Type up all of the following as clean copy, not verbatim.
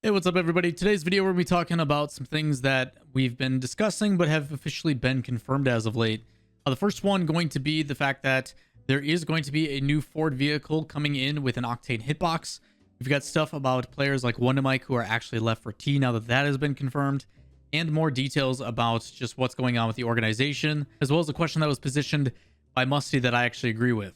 Hey, what's up everybody? Today's video we're going to be talking about some things that we've been discussing but have officially been confirmed as of late. The first one going to be the fact that there is going to be a new Ford vehicle coming in with an octane hitbox. We've got stuff about players like Wondamike who are actually left for T now that that has been confirmed, and more details about just what's going on with the organization, as well as a question that was positioned by Musty that I actually agree with.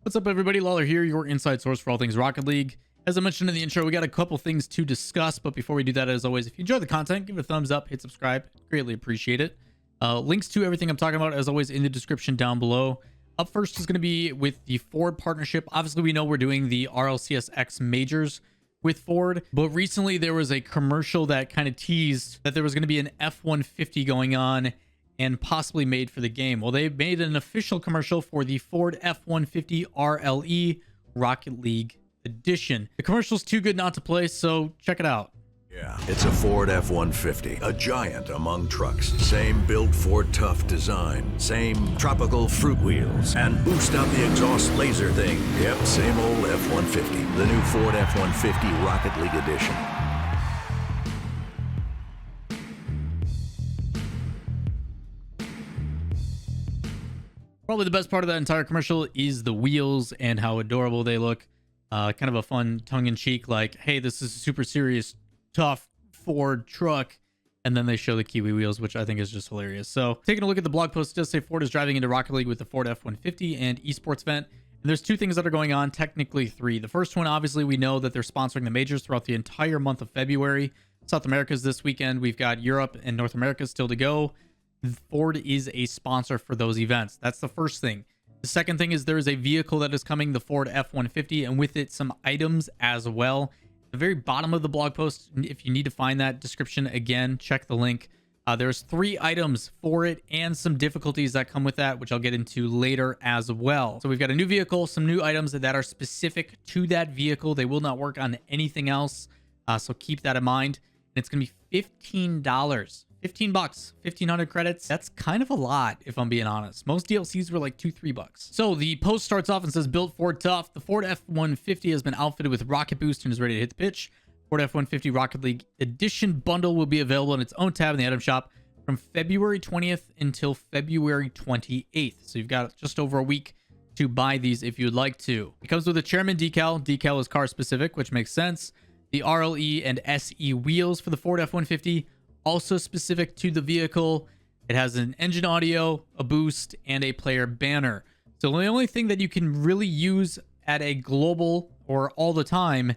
What's up everybody, Lawler here, your inside source for all things Rocket League. As I mentioned in the intro, we got a couple things to discuss, but before we do that, as always, if you enjoy the content, give it a thumbs up, hit subscribe, greatly appreciate it. Links to everything I'm talking about, as always, in the description down below. Up first is going to be with the Ford partnership. Obviously, we know we're doing the RLCSX majors with Ford, but recently there was a commercial that kind of teased that there was going to be an F150 going on and possibly made for the game. Well, they made an official commercial for the Ford F150 RLE Rocket League Edition. The commercial's too good not to play, so check it out. Yeah, it's a Ford F-150, a giant among trucks. Same built Ford Tough design, same tropical fruit wheels, and boost up the exhaust laser thing. Yep, same old F-150, the new Ford F-150 Rocket League Edition. Probably the best part of that entire commercial is the wheels and how adorable they look. Kind of a fun tongue-in-cheek, like, hey, this is a super serious, tough Ford truck. And then they show the Kiwi wheels, which I think is just hilarious. So taking a look at the blog post, it does say Ford is driving into Rocket League with the Ford F-150 and esports event. And there's two things that are going on, technically three. The first one, obviously, we know that they're sponsoring the majors throughout the entire month of February. South America's this weekend. We've got Europe and North America still to go. Ford is a sponsor for those events. That's the first thing. The second thing is there is a vehicle that is coming, the Ford F-150, and with it some items as well. At the very bottom of the blog post, if you need to find that description again, check the link. There's 3 items for it and some difficulties that come with that, which I'll get into later as well. So we've got a new vehicle, some new items that are specific to that vehicle. They will not work on anything else, so keep that in mind. And it's going to be $15. 15 bucks, 1500 credits. That's kind of a lot, if I'm being honest. Most DLCs were like $2-3 bucks. So the post starts off and says, built Ford Tough. The Ford F-150 has been outfitted with rocket boost and is ready to hit the pitch. Ford F-150 Rocket League Edition bundle will be available in its own tab in the item shop from February 20th until February 28th. So you've got just over a week to buy these if you'd like to. It comes with a chairman decal. Decal is car specific, which makes sense. The RLE and SE wheels for the Ford F-150, also specific to the vehicle. It has an engine audio, a boost, and a player banner. So the only thing that you can really use at a global or all the time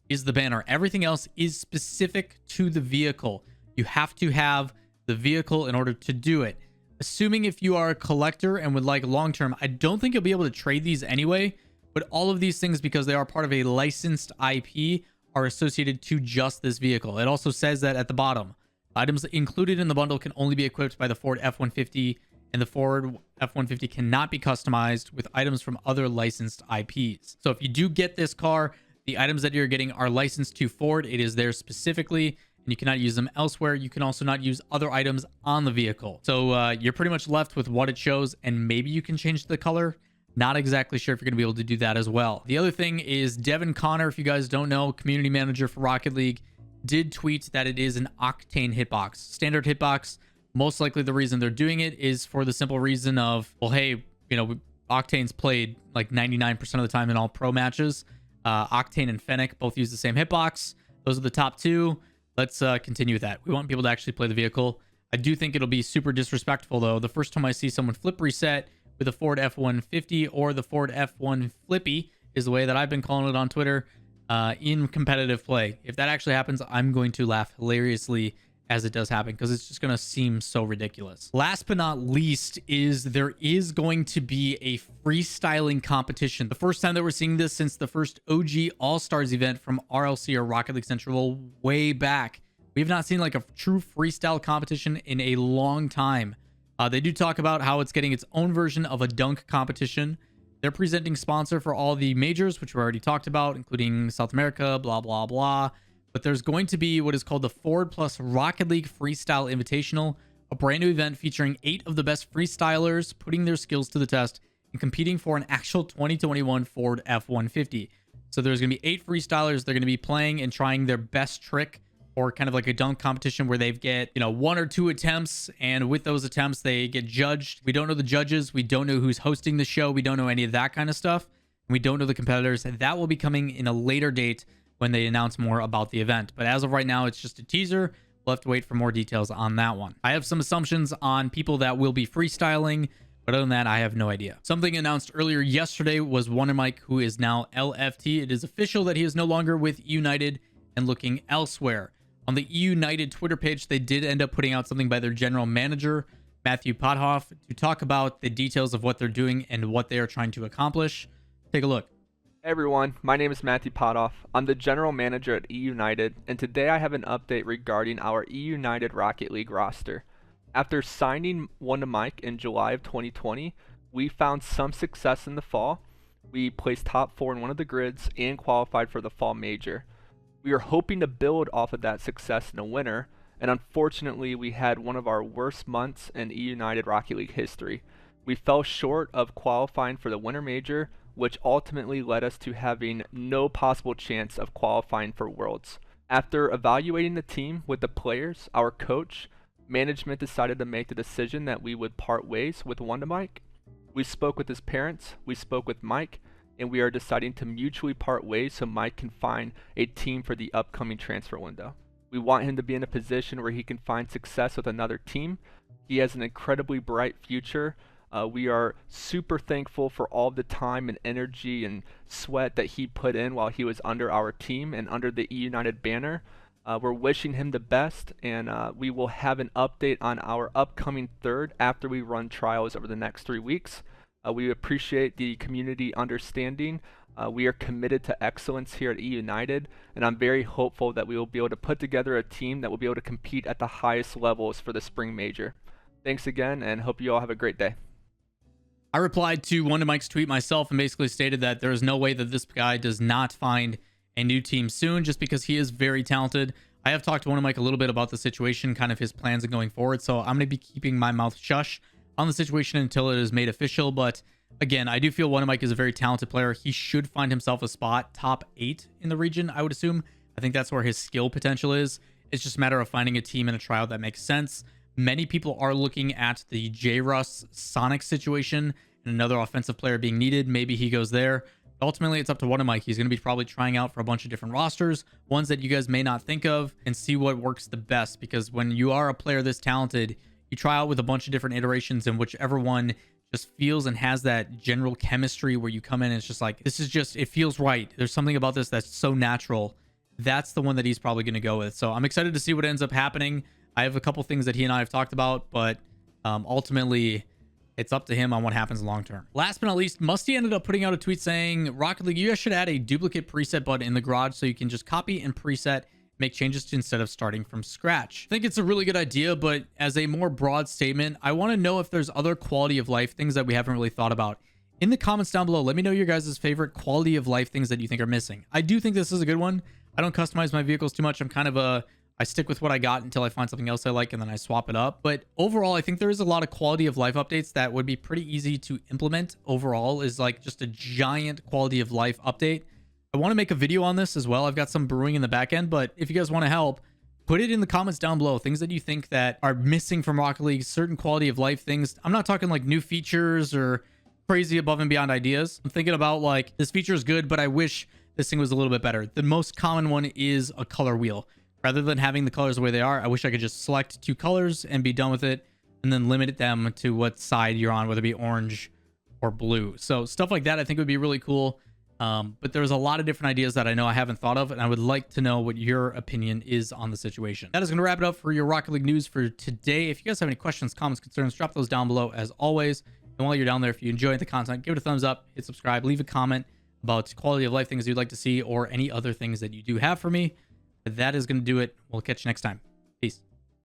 is the banner. Everything else is specific to the vehicle. You have to have the vehicle in order to do it. Assuming if you are a collector and would like long-term, I don't think you'll be able to trade these anyway, but all of these things, because they are part of a licensed IP, are associated to just this vehicle. It also says that at the bottom. Items included in the bundle can only be equipped by the Ford F-150, and the Ford F-150 cannot be customized with items from other licensed IPs. So if you do get this car, the items that you're getting are licensed to Ford. It is there specifically, and you cannot use them elsewhere. You can also not use other items on the vehicle. So you're pretty much left with what it shows, and maybe you can change the color. Not exactly sure if you're going to be able to do that as well. The other thing is Devin Connor, if you guys don't know, community manager for Rocket League, did tweet that it is an octane hitbox, standard hitbox. Most likely the reason they're doing it is for the simple reason of, well, hey, you know, octane's played like 99% of the time in all pro matches. Octane and Fennec both use the same hitbox. Those are the top two. Let's continue with that. We want people to actually play the vehicle. I do think it'll be super disrespectful though. The first time I see someone flip reset with a Ford F-150 or the Ford F1 Flippy is the way that I've been calling it on Twitter. In competitive play. If that actually happens, I'm going to laugh hilariously as it does happen, because it's just going to seem so ridiculous. Last but not least is there is going to be a freestyling competition. The first time that we're seeing this since the first OG All-Stars event from RLC or Rocket League Central way back. We have not seen like a true freestyle competition in a long time. They do talk about how it's getting its own version of a dunk competition. They're presenting sponsor for all the majors, which we already talked about, including South America, blah, blah, blah. But there's going to be what is called the Ford plus Rocket League Freestyle Invitational, a brand new event featuring 8 of the best freestylers putting their skills to the test and competing for an actual 2021 Ford F150. So there's going to be 8 freestylers. They're going to be playing and trying their best trick, or kind of like a dunk competition where they get, 1 or 2 attempts, and with those attempts they get judged. We don't know the judges, we don't know who's hosting the show, we don't know any of that kind of stuff. We don't know the competitors, and that will be coming in a later date when they announce more about the event. But as of right now, it's just a teaser. We'll have to wait for more details on that one. I have some assumptions on people that will be freestyling, but other than that, I have no idea. Something announced earlier yesterday was Wondamike, who is now LFT. It is official that he is no longer with eUnited and looking elsewhere. On the eUnited Twitter page, they did end up putting out something by their general manager, Matthew Pothoff, to talk about the details of what they're doing and what they are trying to accomplish. Take a look. Hey everyone, my name is Matthew Pothoff. I'm the general manager at eUnited, and today I have an update regarding our eUnited Rocket League roster. After signing Wondamike in July of 2020, we found some success in the fall. We placed top 4 in one of the grids and qualified for the fall major. We were hoping to build off of that success in the winter, and unfortunately we had one of our worst months in eUnited Rocket League history. We fell short of qualifying for the winter major, which ultimately led us to having no possible chance of qualifying for Worlds. After evaluating the team with the players, our coach, management decided to make the decision that we would part ways with Wondamike. We spoke with his parents, we spoke with Mike, and we are deciding to mutually part ways so Mike can find a team for the upcoming transfer window. We want him to be in a position where he can find success with another team. He has an incredibly bright future. We are super thankful for all the time and energy and sweat that he put in while he was under our team and under the eUnited banner. We're wishing him the best, and we will have an update on our upcoming third after we run trials over the next 3 weeks. We appreciate the community understanding. We are committed to excellence here at eUnited, and I'm very hopeful that we will be able to put together a team that will be able to compete at the highest levels for the spring major. Thanks again, and hope you all have a great day. I replied to Wondamike's tweet myself and basically stated that there is no way that this guy does not find a new team soon, just because he is very talented. I have talked to Wondamike a little bit about the situation, kind of his plans and going forward, so I'm going to be keeping my mouth shush on the situation until it is made official. But again, I do feel Wondamike is a very talented player. He should find himself a spot top 8 in the region, I would assume. I think that's where his skill potential is. It's just a matter of finding a team in a trial that makes sense. Many people are looking at the J-Russ Sonic situation and another offensive player being needed. Maybe he goes there. Ultimately, it's up to Wondamike. He's going to be probably trying out for a bunch of different rosters, ones that you guys may not think of, and see what works the best. Because when you are a player this talented, you try out with a bunch of different iterations, and whichever one just feels and has that general chemistry where you come in and it's just like, this is just, it feels right. There's something about this that's so natural. That's the one that he's probably going to go with. So I'm excited to see what ends up happening. I have a couple things that he and I have talked about, but ultimately it's up to him on what happens long term. Last but not least, Musty ended up putting out a tweet saying, Rocket League, you guys should add a duplicate preset button in the garage so you can just copy and preset, make changes instead of starting from scratch. I think it's a really good idea, but as a more broad statement, I want to know if there's other quality of life things that we haven't really thought about. In the comments down below, let me know your guys' favorite quality of life things that you think are missing. I do think this is a good one. I don't customize my vehicles too much. I'm kind of I stick with what I got until I find something else I like, and then I swap it up. But overall, I think there is a lot of quality of life updates that would be pretty easy to implement. Overall is like just a giant quality of life update. I want to make a video on this as well. I've got some brewing in the back end, but if you guys want to help, put it in the comments down below. Things that you think that are missing from Rocket League, certain quality of life things. I'm not talking like new features or crazy above and beyond ideas. I'm thinking about like, this feature is good, but I wish this thing was a little bit better. The most common one is a color wheel. Rather than having the colors the way they are, I wish I could just select 2 colors and be done with it, and then limit them to what side you're on, whether it be orange or blue. So stuff like that I think would be really cool. But there's a lot of different ideas that I know I haven't thought of, and I would like to know what your opinion is on the situation. That is going to wrap it up for your Rocket League news for today. If you guys have any questions, comments, concerns, drop those down below as always. And while you're down there, if you enjoyed the content, give it a thumbs up, hit subscribe, leave a comment about quality of life things you'd like to see or any other things that you do have for me. But that is going to do it. We'll catch you next time.